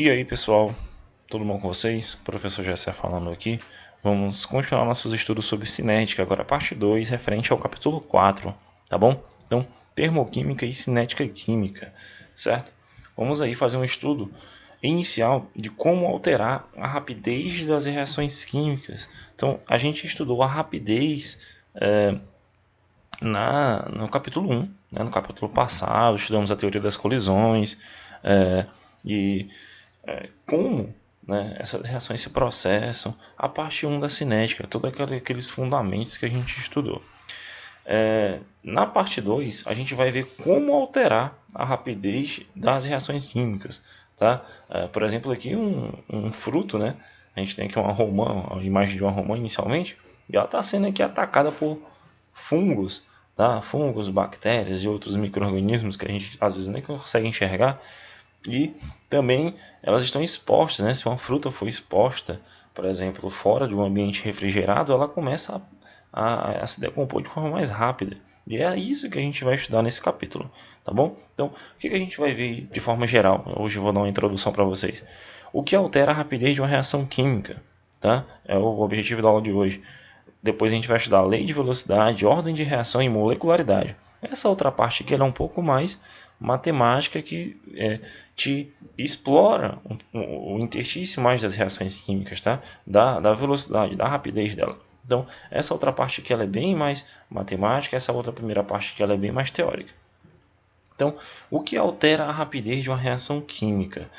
E aí pessoal, tudo bom com vocês? Professor Gessé falando aqui. Vamos continuar nossos estudos sobre cinética, agora parte 2, referente ao capítulo 4, tá bom? Então, termoquímica e cinética química, certo? Vamos aí fazer um estudo inicial de como alterar a rapidez das reações químicas. Então, a gente estudou a rapidez no capítulo 1, né? No capítulo passado, estudamos a teoria das colisões e como, né, essas reações se processam, a parte 1 da cinética, todos aqueles fundamentos que a gente estudou. Na parte 2, a gente vai ver como alterar a rapidez das reações químicas. Tá? Por exemplo, aqui um fruto, né? A gente tem aqui uma romã, a imagem de uma romã inicialmente, e ela está sendo aqui atacada por fungos, tá? Fungos, bactérias e outros micro-organismos que a gente às vezes nem consegue enxergar. E também elas estão expostas, né? Se uma fruta for exposta, por exemplo, fora de um ambiente refrigerado, ela começa a se decompor de forma mais rápida. E é isso que a gente vai estudar nesse capítulo, tá bom? Então, o que a gente vai ver de forma geral? Hoje eu vou dar uma introdução para vocês. O que altera a rapidez de uma reação química, tá? É o objetivo da aula de hoje. Depois a gente vai estudar a lei de velocidade, ordem de reação e molecularidade. Essa outra parte aqui é um pouco mais matemática, que te explora o interstício mais das reações químicas, tá? Da velocidade, da rapidez dela. Então, essa outra parte aqui ela é bem mais matemática, essa outra primeira parte aqui ela é bem mais teórica. Então, o que altera a rapidez de uma reação química?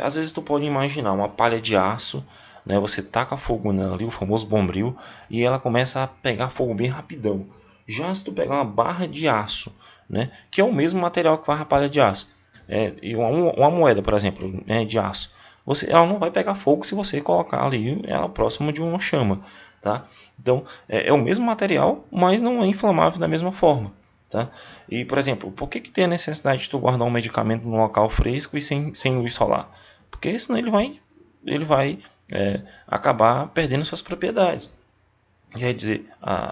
Às vezes tu pode imaginar uma palha de aço, né? Você taca fogo nela ali, o famoso bombril, e ela começa a pegar fogo bem rapidão. Já se tu pegar uma barra de aço, né? Que é o mesmo material que faz a palha de aço, e uma moeda, por exemplo, né, de aço, ela não vai pegar fogo se você colocar ali ela próximo de uma chama, tá? Então, é o mesmo material, mas não é inflamável da mesma forma. Tá? E, por exemplo, por que tem a necessidade de tu guardar um medicamento num local fresco e sem luz solar? Porque senão ele vai acabar perdendo suas propriedades. Quer dizer,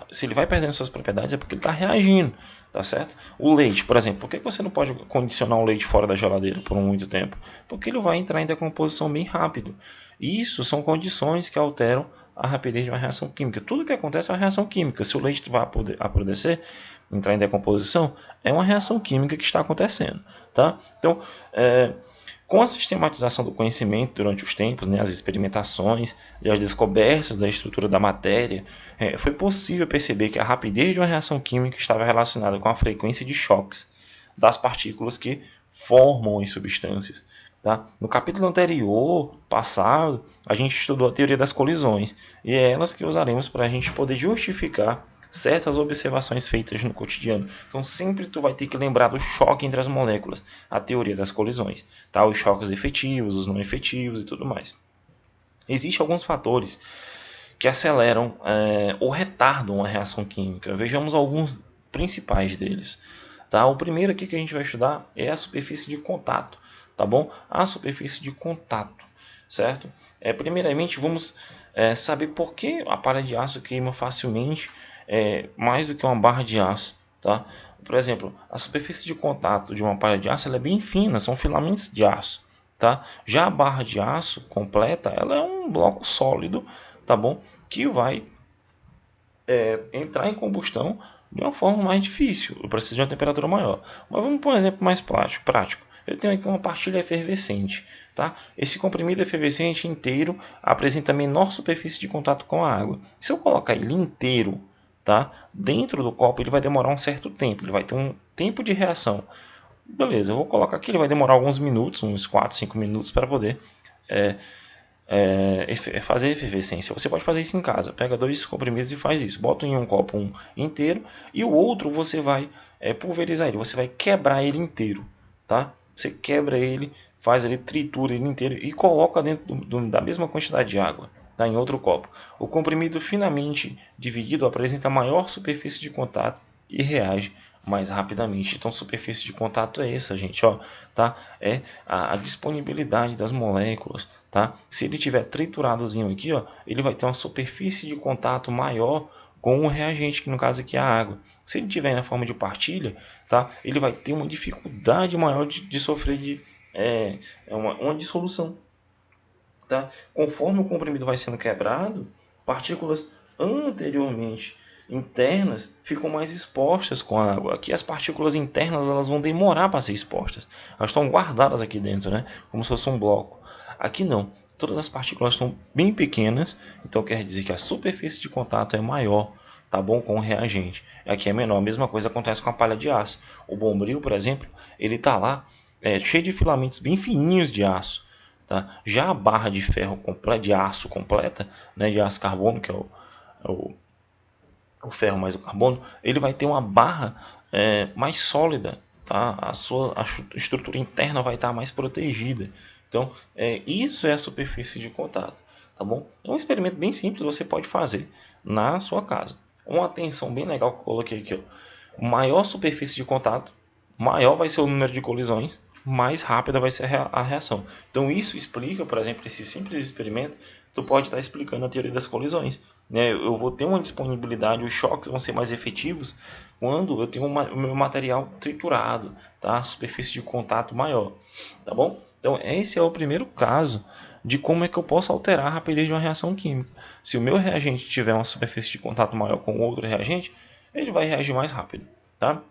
se ele vai perdendo suas propriedades é porque ele está reagindo, tá certo? O leite, por exemplo, por que você não pode condicionar o leite fora da geladeira por muito tempo? Porque ele vai entrar em decomposição bem rápido. Isso são condições que alteram a rapidez de uma reação química. Tudo que acontece é uma reação química. Se o leite vai apodrecer, entrar em decomposição, é uma reação química que está acontecendo, tá? Então, com a sistematização do conhecimento durante os tempos, né, as experimentações e as descobertas da estrutura da matéria, foi possível perceber que a rapidez de uma reação química estava relacionada com a frequência de choques das partículas que formam as substâncias. Tá? No capítulo anterior, passado, a gente estudou a teoria das colisões, e é elas que usaremos para a gente poder justificar certas observações feitas no cotidiano. Então sempre tu vai ter que lembrar do choque entre as moléculas, a teoria das colisões, tá? Os choques efetivos, os não efetivos e tudo mais. Existem alguns fatores que aceleram ou retardam a reação química. Vejamos alguns principais deles. Tá? O primeiro aqui que a gente vai estudar é a superfície de contato, tá bom? A superfície de contato, certo? Primeiramente vamos saber por que a palha de aço queima facilmente mais do que uma barra de aço, tá? Por exemplo, a superfície de contato de uma palha de aço ela é bem fina, são filamentos de aço, tá? Já a barra de aço completa, ela é um bloco sólido, tá bom? Que vai entrar em combustão de uma forma mais difícil, eu preciso de uma temperatura maior. Mas vamos para um exemplo mais prático. Eu tenho aqui uma pastilha efervescente, tá? Esse comprimido efervescente inteiro apresenta menor superfície de contato com a água. Se eu colocar ele inteiro, tá, dentro do copo, ele vai demorar um certo tempo, ele vai ter um tempo de reação. Beleza, eu vou colocar aqui, ele vai demorar alguns minutos, uns 4, 5 minutos para poder fazer efervescência. Você pode fazer isso em casa. Pega 2 comprimidos e faz isso. Bota em um copo um inteiro e o outro você vai pulverizar ele. Você vai quebrar ele inteiro, tá? Você quebra ele, faz ele, tritura ele inteiro e coloca dentro da mesma quantidade de água, tá? Em outro copo. O comprimido finamente dividido apresenta maior superfície de contato e reage mais rapidamente. Então, superfície de contato é essa, gente, ó, tá? É a disponibilidade das moléculas, tá? Se ele tiver trituradozinho aqui, ó, ele vai ter uma superfície de contato maior com o reagente, que no caso aqui é a água. Se ele tiver na forma de partilha, tá? Ele vai ter uma dificuldade maior de sofrer é uma dissolução. Tá? Conforme o comprimido vai sendo quebrado, partículas anteriormente internas ficam mais expostas com a água. Aqui as partículas internas elas vão demorar para ser expostas. Elas estão guardadas aqui dentro, né? Como se fosse um bloco. Aqui não. Todas as partículas estão bem pequenas, então quer dizer que a superfície de contato é maior, tá bom, com o reagente. Aqui é menor. A mesma coisa acontece com a palha de aço. O bombril, por exemplo, ele está lá cheio de filamentos bem fininhos de aço. Tá? Já a barra de ferro completa, de aço completa, né, de aço carbono, que é o ferro mais o carbono, ele vai ter uma barra mais sólida, tá? A estrutura interna vai estar mais protegida. Então, isso é a superfície de contato, tá bom? É um experimento bem simples, você pode fazer na sua casa. Uma atenção bem legal que eu coloquei aqui, ó. Maior superfície de contato, maior vai ser o número de colisões, mais rápida vai ser a reação. Então isso explica, por exemplo, esse simples experimento, tu pode estar explicando a teoria das colisões. Né? Eu vou ter uma disponibilidade, os choques vão ser mais efetivos quando eu tenho o meu material triturado, tá? Superfície de contato maior, tá bom? Então esse é o primeiro caso de como é que eu posso alterar a rapidez de uma reação química. Se o meu reagente tiver uma superfície de contato maior com outro reagente, ele vai reagir mais rápido, tá?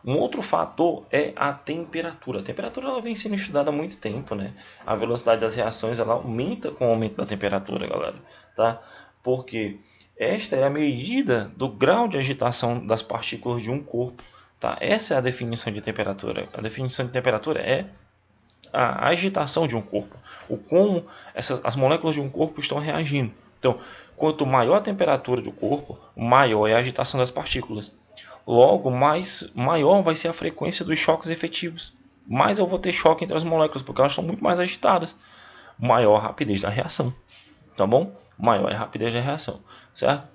Um outro fator é a temperatura. A temperatura ela vem sendo estudada há muito tempo, né? A velocidade das reações ela aumenta com o aumento da temperatura, galera, tá? Porque esta é a medida do grau de agitação das partículas de um corpo, tá? Essa é a definição de temperatura. A definição de temperatura é a agitação de um corpo, o como as moléculas de um corpo estão reagindo. Então, quanto maior a temperatura do corpo, maior é a agitação das partículas. Logo, maior vai ser a frequência dos choques efetivos. Mais eu vou ter choque entre as moléculas, porque elas estão muito mais agitadas. Maior a rapidez da reação. Tá bom? Maior é a rapidez da reação. Certo?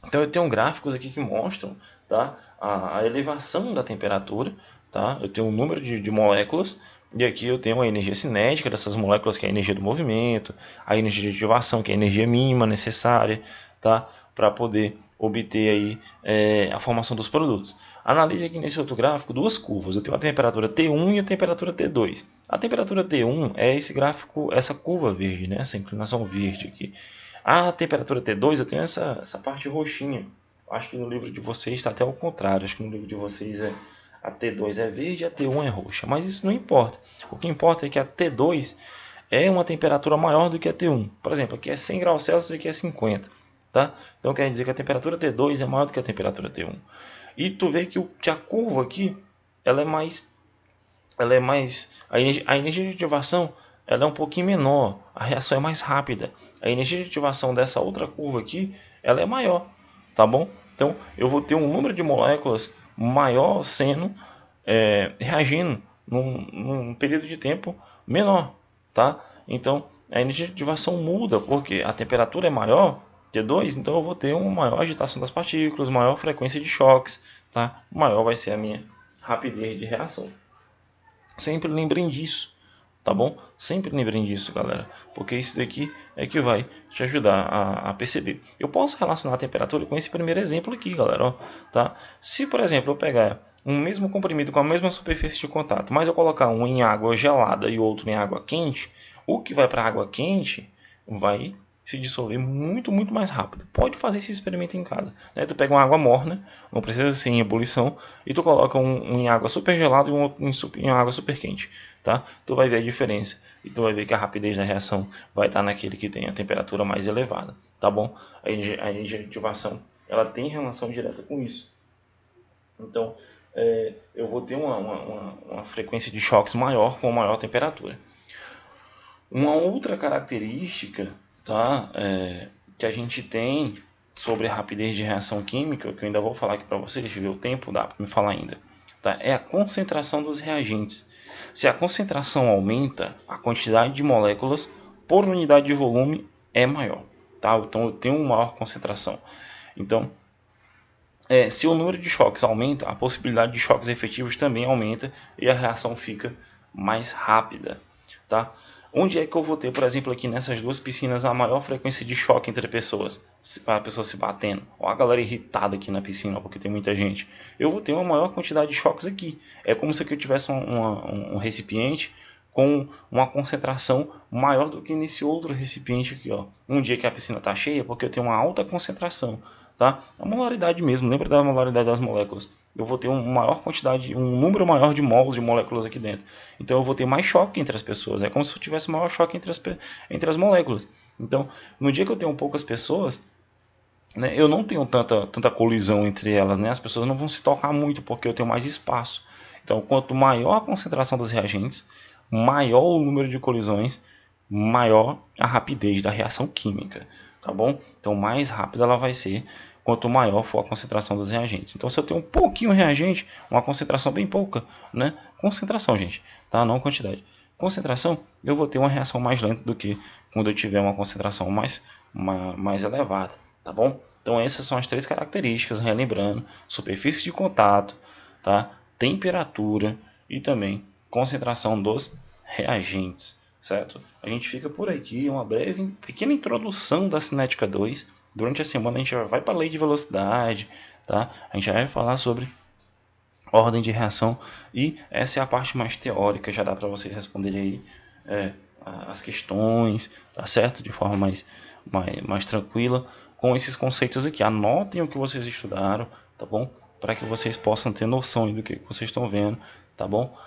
Então eu tenho gráficos aqui que mostram, tá, a elevação da temperatura. Tá? Eu tenho um número de moléculas. E aqui eu tenho a energia cinética dessas moléculas, que é a energia do movimento. A energia de ativação, que é a energia mínima necessária, tá, para poder obter aí, a formação dos produtos. Analise aqui nesse outro gráfico duas curvas. Eu tenho a temperatura T1 e a temperatura T2. A temperatura T1 é esse gráfico, essa curva verde, né? Essa inclinação verde aqui. A temperatura T2 eu tenho essa parte roxinha. Acho que no livro de vocês está até ao contrário. Acho que no livro de vocês a T2 é verde e a T1 é roxa. Mas isso não importa. O que importa é que a T2 é uma temperatura maior do que a T1. Por exemplo, aqui é 100 graus Celsius e aqui é 50. Tá? Então quer dizer que a temperatura T2 é maior do que a temperatura T1. E tu vê que a curva aqui ela é mais a energia de ativação ela é um pouquinho menor, a reação é mais rápida. A energia de ativação dessa outra curva aqui ela é maior, tá bom? Então eu vou ter um número de moléculas maior sendo reagindo num período de tempo menor, tá? Então a energia de ativação muda porque a temperatura é maior T2, então eu vou ter uma maior agitação das partículas, maior frequência de choques, tá? Maior vai ser a minha rapidez de reação. Sempre lembrem disso, tá bom? Sempre lembrem disso, galera, porque isso daqui é que vai te ajudar a perceber. Eu posso relacionar a temperatura com esse primeiro exemplo aqui, galera, ó, tá? Se, por exemplo, eu pegar um mesmo comprimido com a mesma superfície de contato, mas eu colocar um em água gelada e outro em água quente, o que vai para a água quente vai se dissolver muito, muito mais rápido. Pode fazer esse experimento em casa, né? Tu pega uma água morna, não precisa ser em ebulição, e tu coloca um em água super gelada e um outro em água super quente, tá? Tu vai ver a diferença e tu vai ver que a rapidez da reação vai estar naquele que tem a temperatura mais elevada, tá bom? A energia de ativação, ela tem relação direta com isso. Então, eu vou ter uma frequência de choques maior com maior temperatura. Uma outra característica, tá, que a gente tem sobre a rapidez de reação química, que eu ainda vou falar aqui para vocês, deixa eu ver o tempo, dá para me falar ainda, tá, é a concentração dos reagentes. Se a concentração aumenta, a quantidade de moléculas por unidade de volume é maior, tá? Então eu tenho uma maior concentração. Então, se o número de choques aumenta, a possibilidade de choques efetivos também aumenta e a reação fica mais rápida, tá? Onde é que eu vou ter, por exemplo, aqui nessas duas piscinas, a maior frequência de choque entre pessoas? A pessoa se batendo, ou a galera irritada aqui na piscina, porque tem muita gente. Eu vou ter uma maior quantidade de choques aqui. É como se eu tivesse um recipiente com uma concentração maior do que nesse outro recipiente aqui, ó. Um dia que a piscina está cheia, porque eu tenho uma alta concentração, tá? A molaridade mesmo, lembra da molaridade das moléculas? Eu vou ter uma maior quantidade, um número maior de mols de moléculas aqui dentro. Então eu vou ter mais choque entre as pessoas. É como se eu tivesse maior choque entre as moléculas. Então, no dia que eu tenho poucas pessoas, né, eu não tenho tanta colisão entre elas, né? As pessoas não vão se tocar muito porque eu tenho mais espaço. Então, quanto maior a concentração dos reagentes, maior o número de colisões, maior a rapidez da reação química, tá bom? Então, mais rápida ela vai ser quanto maior for a concentração dos reagentes. Então, se eu tenho um pouquinho de reagente, uma concentração bem pouca, né? Concentração, gente, tá? Não quantidade. Concentração, eu vou ter uma reação mais lenta do que quando eu tiver uma concentração mais elevada, tá bom? Então, essas são as três características, relembrando: superfície de contato, tá? Temperatura e também concentração dos reagentes, certo? A gente fica por aqui, uma breve, pequena introdução da cinética 2. Durante a semana a gente vai para a lei de velocidade, tá? A gente vai falar sobre ordem de reação e essa é a parte mais teórica, já dá para vocês responderem aí as questões, tá certo? De forma mais tranquila com esses conceitos aqui. Anotem o que vocês estudaram, tá bom? Para que vocês possam ter noção do que vocês estão vendo, tá bom?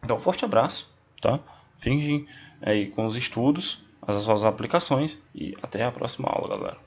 Então, forte abraço, tá? Fiquem aí com os estudos, as suas aplicações e até a próxima aula, galera.